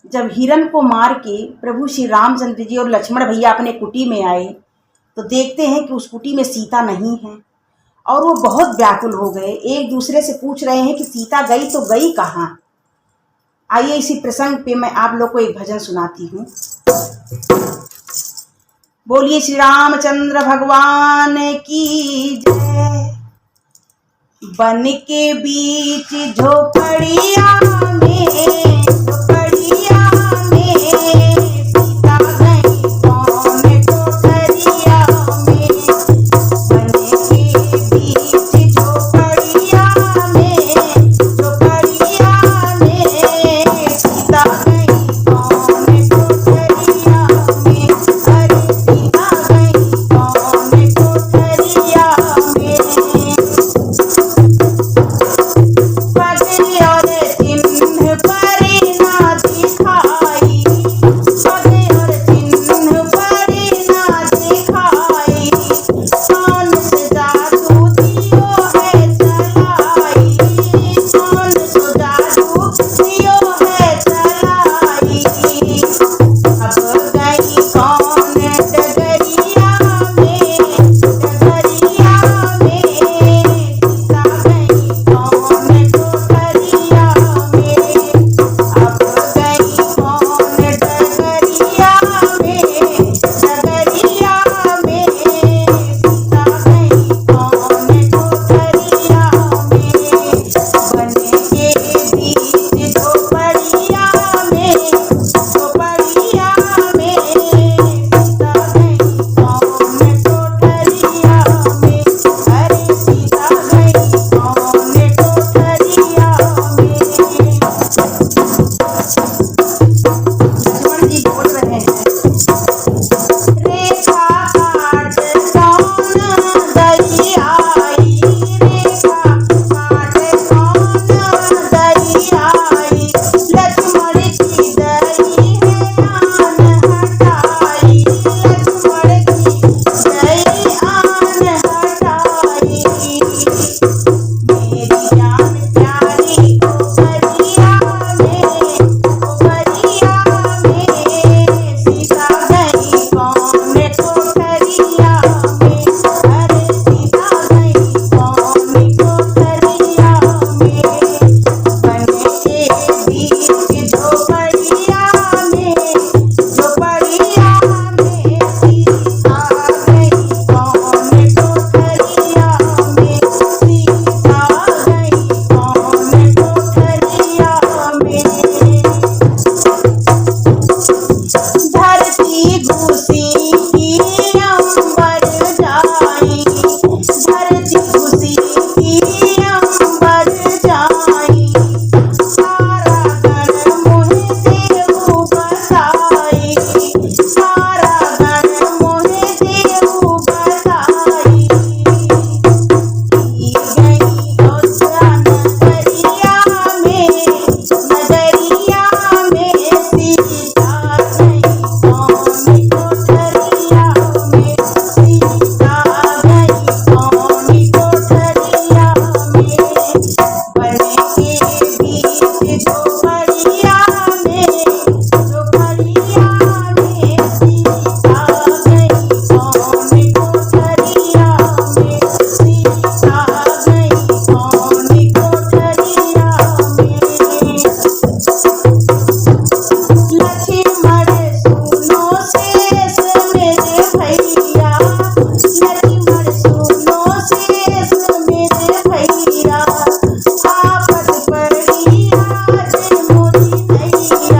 जब हिरण को मार के प्रभु श्री रामचंद्र जी और लक्ष्मण भैया अपने कुटी में आए तो देखते हैं कि उस कुटी में सीता नहीं है और वो बहुत व्याकुल हो गए। एक दूसरे से पूछ रहे हैं कि सीता गई तो गई कहाँ। आइए इसी प्रसंग पे मैं आप लोग को एक भजन सुनाती हूँ। बोलिए श्री रामचंद्र भगवान की जय। बन के बीच झोपड़िया में सीता गई कौन कोठरिया में। बन के बीच झोपड़िया में सीता गई कौन कोठरिया में। अरे सीता गई कौन कोठरिया में। पगड़ी और चिन्ह पर ना दिखाई, पगड़ी और चिन्ह पर ना दिखाई। कौन से जादू दियो है चलाई, कौन से जादू दियो है चलाई। अब गई कौन डगरिया में, डगरिया में सीता गई कौन कोठरिया में। अब गई कौन डगरिया में, डगरिया में सीता गई कौन कोठरिया में। बन के बीच झोपड़िया में, झोपड़िया में सीता गई कौन कोठरिया में। अरे सीता गई कौन कोठरिया में। लक्ष्मण जी बोल रहे हैं, रेखा काट कौन दई आई, रेखा काट कौन दई आई। लक्ष्मण की दई है आन हटाई, लक्ष्मण की दई आन हटाई। मेरी जान प्यारी कोठरिया में, कोठरिया में सीता गई कौन कोठरिया में। अरे सीता गई कौन कोठरिया में। बन के बीच झोपड़िया में, झोपड़िया में सीता गई कौन कोठरिया में। सीता गई कौन कोठरिया में। धरती घुसी की अंबर जाई, धरती घुसी की अंबर जाई। सारा गण मोहे देव बसाई, सारा गण मोहे देव बसाई। गई अयोध्या नगरिया में, नगरिया में सीता गई कौन कोठरिया में। सीता गई कौन कोठरिया में। बन के बीच झोपड़िया में, झोपड़िया में सीता गई कौन कोठरिया में। सीता गई कौन कोठरिया में। लक्ष्मण सुनो शेष मेरे भैया, लक्ष्मण सुनो शेष मेरे भैया। आफत पड़ी आज मोरी नैया,